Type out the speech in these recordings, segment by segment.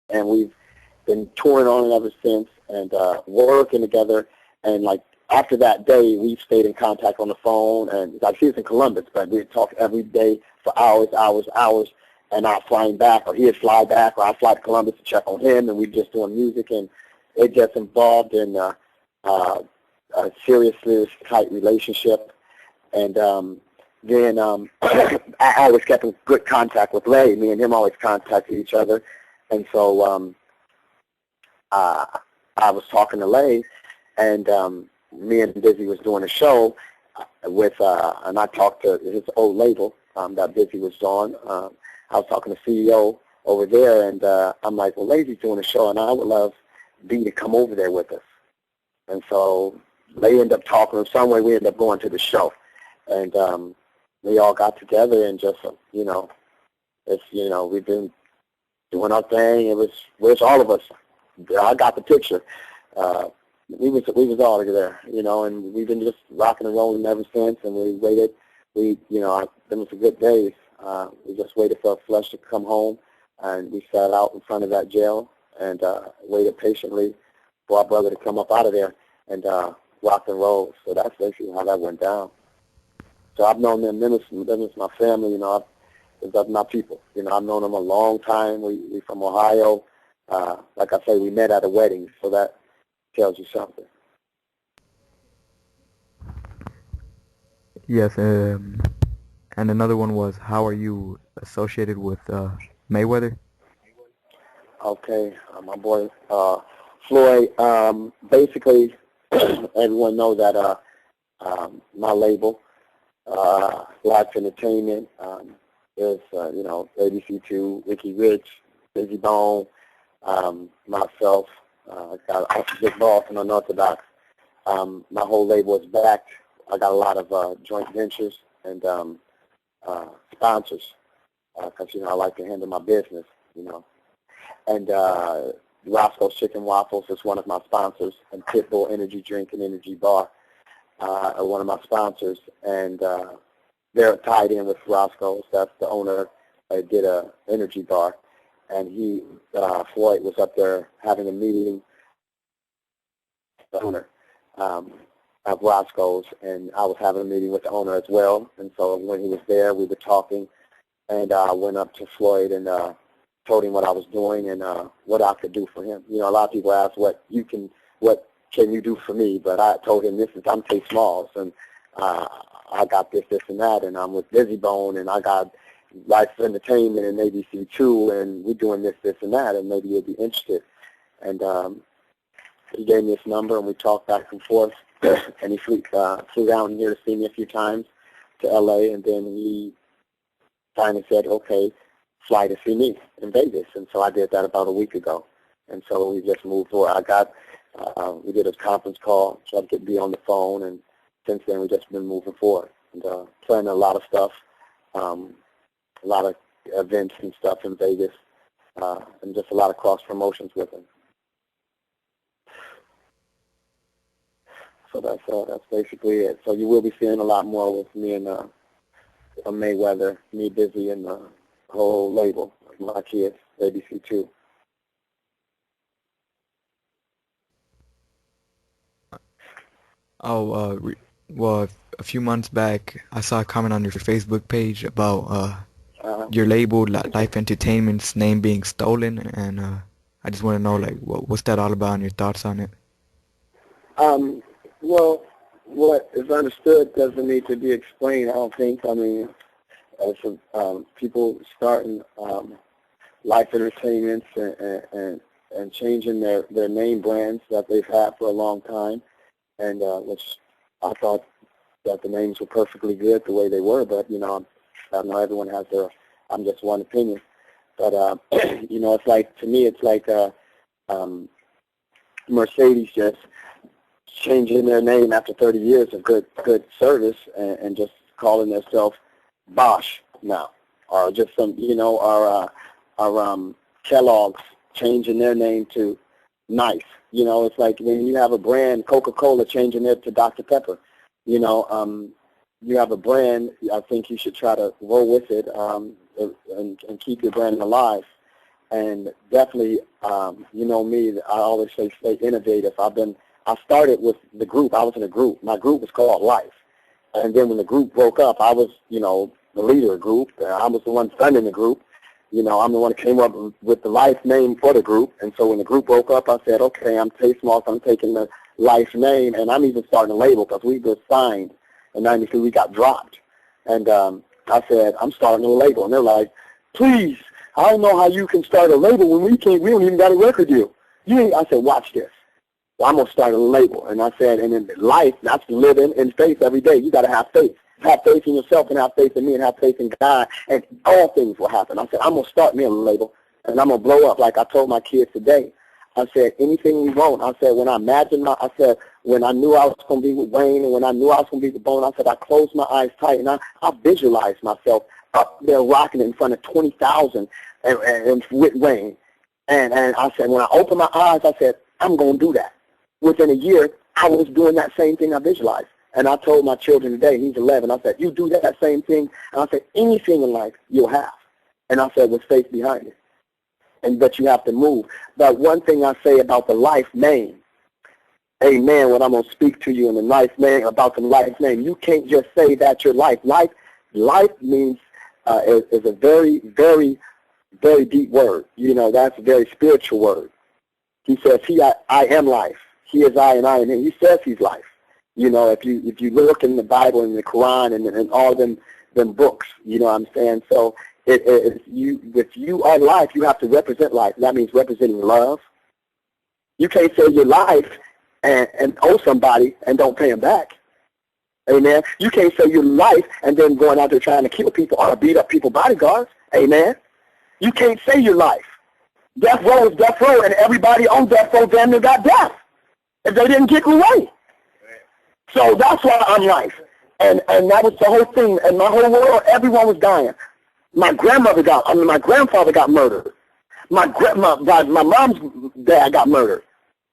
and we've been touring on it ever since, and working together. And like after that day, we stayed in contact on the phone. And like she's in Columbus, but we'd talk every day for hours. And I'd fly him back, or he'd fly back, or I'd fly to Columbus to check on him, and we'd just doing music, and it just involved in a seriously tight relationship. And then I always kept in good contact with Ray. Me and him always contacted each other. And so I was talking to Ray, and me and Busy was doing a show with, and I talked to his old label that Busy was on. I was talking to CEO over there, and I'm like, well, Lazy's doing a show, and I would love B to come over there with us. And so they ended up talking some way. We ended up going to the show, and we all got together and just, we've been doing our thing. It was all of us. I got the picture. We was all there, and we've been just rocking and rolling ever since. And we waited. Them was a good days. We just waited for Flesh to come home, and we sat out in front of that jail and waited patiently for our brother to come up out of there and rock and roll. So that's basically how that went down. So I've known them, them is my family, that's my people. I've known them a long time. We from Ohio. Like I say, we met at a wedding, so that tells you something. Yes, and another one was, how are you associated with Mayweather? Okay, my boy Floyd. Basically, everyone knows that my label, Life Entertainment, is ABC2, Ricky Rich, Busy Bone, myself. I Big Boss and Unorthodox. My whole label is backed. I got a lot of joint ventures and sponsors, because I like to handle my business, And Roscoe's Chicken Waffles is one of my sponsors, and Pitbull Energy Drink and Energy Bar are one of my sponsors, and they're tied in with Roscoe's. That's the owner. I did a energy bar, and Floyd was up there having a meeting with the owner of Roscoe's, and I was having a meeting with the owner as well. And so when he was there, we were talking, and I went up to Floyd and told him what I was doing and what I could do for him. A lot of people ask what can you do for me, but I told him I'm K Smallz, and I got this, and that, and I'm with Busy Bone, and I got Life Entertainment and ABC2, and we're doing this, and that, and maybe you'll be interested. And he gave me his number, and we talked back and forth, and he flew down here to see me a few times to L.A., and then he finally said, okay, fly to see me in Vegas. And so I did that about a week ago. And so we just moved forward. We did a conference call, tried to be on the phone, and since then we've just been moving forward and planning a lot of stuff, a lot of events and stuff in Vegas, and just a lot of cross promotions with him. So that's basically it. So you will be seeing a lot more with me and Mayweather, me Busy, and the whole label, my kids, ABC2. Oh, well, a few months back, I saw a comment on your Facebook page about your label, Life Entertainment's name being stolen, and I just want to know, like, what's that all about and your thoughts on it? Well, what is understood doesn't need to be explained, I don't think. I mean, as people starting Life Entertainments and changing their name brands that they've had for a long time, and which I thought that the names were perfectly good the way they were, but, I know everyone has I'm just one opinion. But, it's like, to me, it's like Mercedes just changing their name after 30 years of good service and just calling themselves Bosch now, or just some, or Kellogg's changing their name to Nice. It's like when you have a brand, Coca-Cola changing it to Dr. Pepper. You have a brand, I think you should try to roll with it and keep your brand alive. And definitely, you know me, I always say stay innovative. I started with the group. I was in a group. My group was called Life. And then when the group broke up, I was, you know, the leader of the group. I was the one funding the group. You know, I'm the one that came up with the Life name for the group. And so when the group broke up, I said, okay, I'm Smallz. I'm taking the Life name, and I'm even starting a label because we were signed in '93. We got dropped. And I said, I'm starting a label. And they're like, please, I don't know how you can start a label when we don't even got a record deal. I said, watch this. Well, I'm going to start a label. And I said, and in life, that's living in faith every day. You got to have faith. Have faith in yourself and have faith in me and have faith in God, and all things will happen. I said, I'm going to start me a label, and I'm going to blow up like I told my kids today. I said, anything we want. I said, when I knew I was going to be with Wayne and when I knew I was going to be with Bone, I said, I closed my eyes tight, and I visualized myself up there rocking in front of 20,000 and with Wayne. And I said, when I opened my eyes, I said, I'm going to do that. Within a year, I was doing that same thing I visualized. And I told my children today, he's 11, I said, you do that same thing. And I said, anything in life you'll have. And I said, with faith behind it. But you have to move. But one thing I say about the Life name, amen, when I'm going to speak to you in the Life name, about the Life name, you can't just say that's your life. Life means, is a very, very, very deep word. You know, that's a very spiritual word. He says, I am life. He is I and I am him. He says he's life. You know, if you look in the Bible and the Quran and all them books, you know what I'm saying? So if you are life, you have to represent life. That means representing love. You can't say you're life and owe somebody and don't pay them back. Amen. You can't say you're life and then going out there trying to kill people or beat up people's bodyguards. Amen. You can't say you're life. Death row is death row, and everybody on death row damn near got death if they didn't get away. So that's why I'm life. And that was the whole thing. And my whole world, everyone was dying. My grandfather got murdered. My mom's dad got murdered.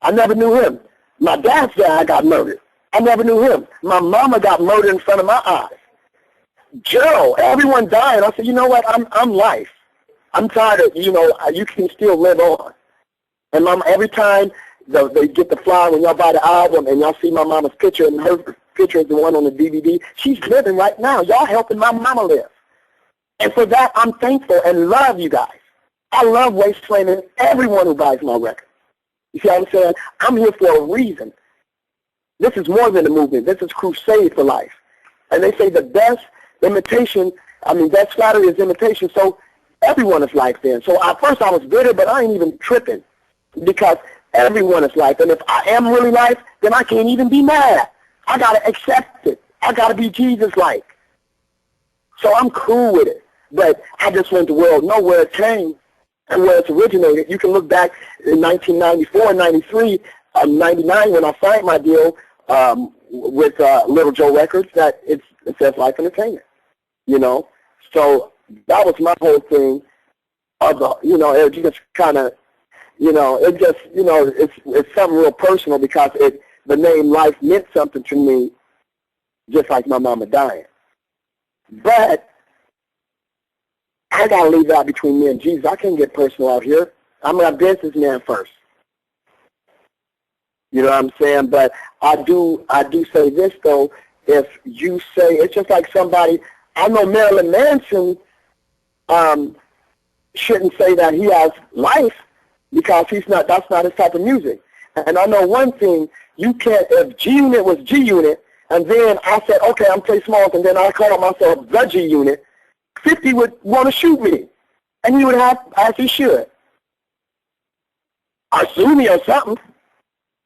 I never knew him. My dad's dad got murdered. I never knew him. My mama got murdered in front of my eyes. Joe, everyone dying. I said, you know what? I'm life. I'm tired of, you know, you can still live on. And mama, every time they get the flyer when y'all buy the album and y'all see my mama's picture, and her picture is the one on the DVD, she's living right now. Y'all helping my mama live. And for that, I'm thankful and love you guys. I love Wasteland and everyone who buys my record. You see what I'm saying? I'm here for a reason. This is more than a movement. This is crusade for life. And they say the best flattery is imitation. So everyone is life then. So at first I was bitter, but I ain't even tripping because everyone is life. And if I am really life, then I can't even be mad. I got to accept it. I got to be Jesus-like. So I'm cool with it. But I just want the world to know where it came and where it's originated. You can look back in 1994, 93, 99 when I signed my deal with Little Joe Records that it says Life Entertainment, you know. So that was my whole thing of the, you know, it just kind of, you know, it just, you know, it's something real personal because the name Life meant something to me just like my mama dying. But I got to leave that between me and Jesus. I can't get personal out here. I'm a businessman first. You know what I'm saying? But I do say this, though. If you say, it's just like somebody, I know Marilyn Manson shouldn't say that he has life because that's not his type of music. And I know one thing, you can't, if G-Unit was G-Unit, and then I said, okay, I'm Smallz, and then I called myself the G-Unit, 50 would want to shoot me. And he would have, as he should. Or sue me or something.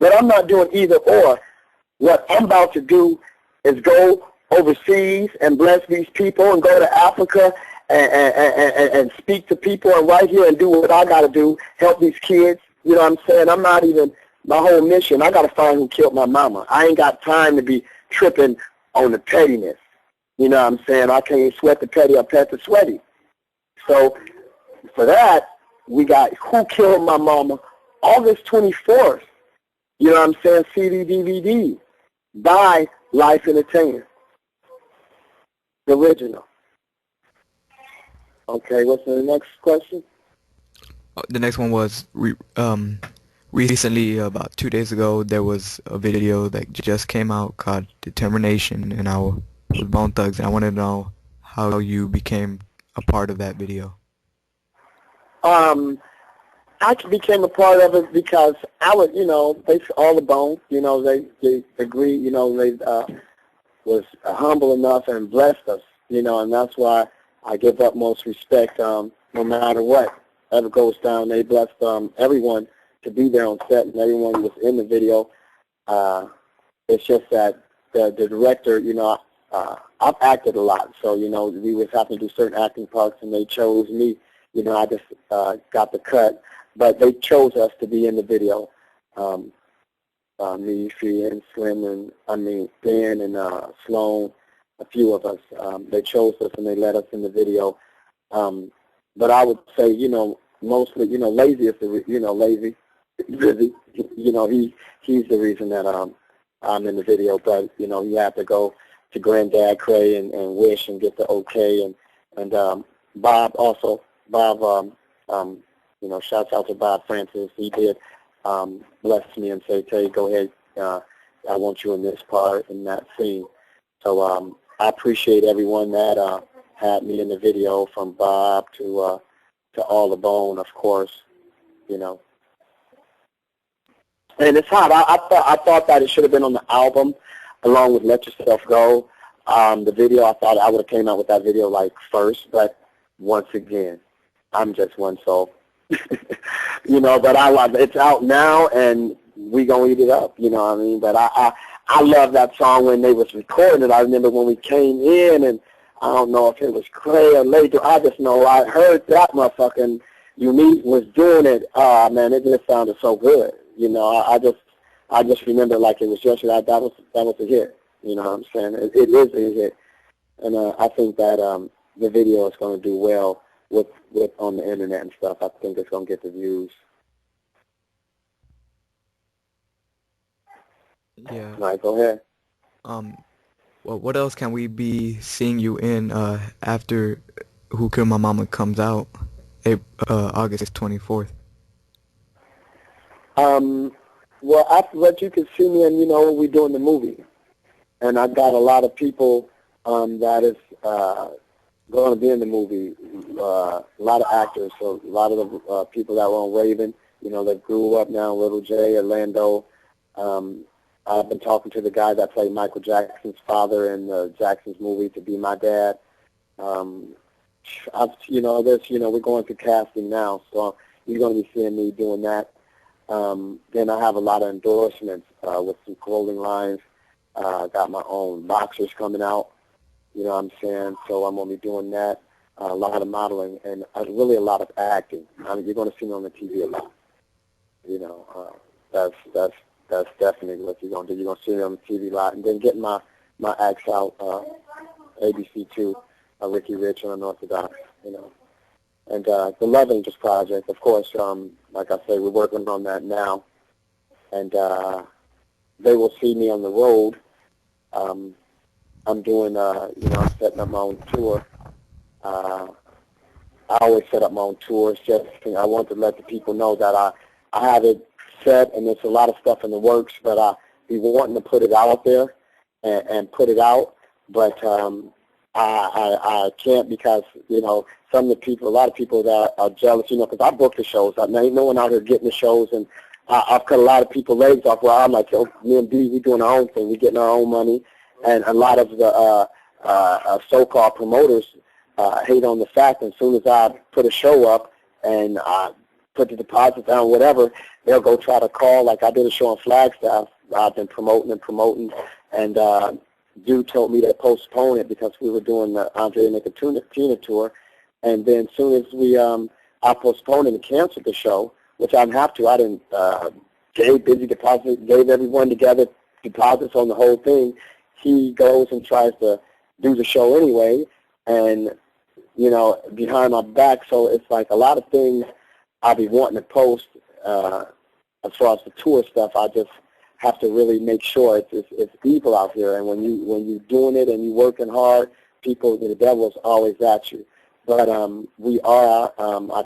But I'm not doing either or. What I'm about to do is go overseas and bless these people and go to Africa and speak to people and right here and do what I got to do, help these kids. You know what I'm saying? I'm not even, my whole mission, I got to find who killed my mama. I ain't got time to be tripping on the pettiness. You know what I'm saying? I can't sweat the petty or pet the sweaty. So for that, we got Who Killed My Mama, August 24th. You know what I'm saying? CD, DVD by Life Entertainment. The original. Okay, what's the next question? The next one was recently, about 2 days ago, there was a video that just came out called Determination, and I was Bone Thugs, and I wanted to know how you became a part of that video. I became a part of it because I was, basically all the Bone, they agreed, they was humble enough and blessed us, and that's why I give utmost respect, no matter what ever goes down. They blessed everyone to be there on set, and everyone was in the video. It's just that the director, I've acted a lot, so, we was having to do certain acting parts, and they chose me. I just got the cut, but they chose us to be in the video. Me, Fee, and Slim, and Dan and Sloan, a few of us. They chose us and they let us in the video. But I would say, mostly, Lazy is the, Lazy, busy. He's the reason that I'm in the video. But you have to go to Granddad Cray and Wish and get the okay, and Bob also. Bob, shouts out to Bob Francis. He did bless me and say, "Tay, go ahead. I want you in this part, in that scene." So I appreciate everyone that had me in the video, from Bob to All the Bone, of course. And it's hot. I thought that it should have been on the album, along with Let Yourself Go. The video, I thought I would have came out with that video first, but once again, I'm just one soul. But it's out now, and we gonna eat it up. But I love that song when they was recording it. I remember when we came in, and I don't know if it was Cray or later. I just know I heard that motherfucking Unique was doing it. Man, it just sounded so good. I just remember like it was yesterday. That was a hit. You know what I'm saying? It is a hit, and I think that the video is going to do well with on the internet and stuff. I think it's going to get the views. Yeah. All right, go ahead. Well, what else can we be seeing you in after Who Killed My Mama comes out, August 24th? Well, after that, you can see me, and we're doing the movie, and I've got a lot of people that is going to be in the movie. A lot of actors, so a lot of the people that were on Raven, that grew up now, Little J, Orlando. I've been talking to the guy that played Michael Jackson's father in the Jackson's movie to be my dad. We're going through casting now, so you're going to be seeing me doing that. Then I have a lot of endorsements with some clothing lines. I got my own boxers coming out, you know what I'm saying? So I'm going to be doing that, a lot of modeling, and really a lot of acting. You're going to see me on the TV a lot. That's definitely what you're going to do. You're going to see me on the TV a lot, and then getting my acts out, ABC2, Ricky Rich and Unorthodox, And the Love Angels project, of course, like I say, we're working on that now. And they will see me on the road. I'm doing, I'm setting up my own tour. I always set up my own tours. I want to let the people know that I have it set, and there's a lot of stuff in the works, but I be wanting to put it out there and put it out. But I can't because, some of the people, a lot of people that are jealous, because I book the shows. Ain't no one out here getting the shows, and I've cut a lot of people's legs off where I'm like, me and B, we're doing our own thing. We're getting our own money. And a lot of the so-called promoters hate on the fact that as soon as I put a show up and I put the deposit down, whatever, they'll go try to call. Like I did a show on Flagstaff. I've been promoting, and dude told me to postpone it because we were doing the Andre Nicotina tour. And then as soon as I postponed it and canceled the show, which I didn't have to, I didn't gave busy deposit, gave everyone together deposits on the whole thing. He goes and tries to do the show anyway, and behind my back. So it's like a lot of things I'll be wanting to post as far as the tour stuff. I just have to really make sure it's evil out here. And when you're doing it and you're working hard, the devil is always at you. But we are. I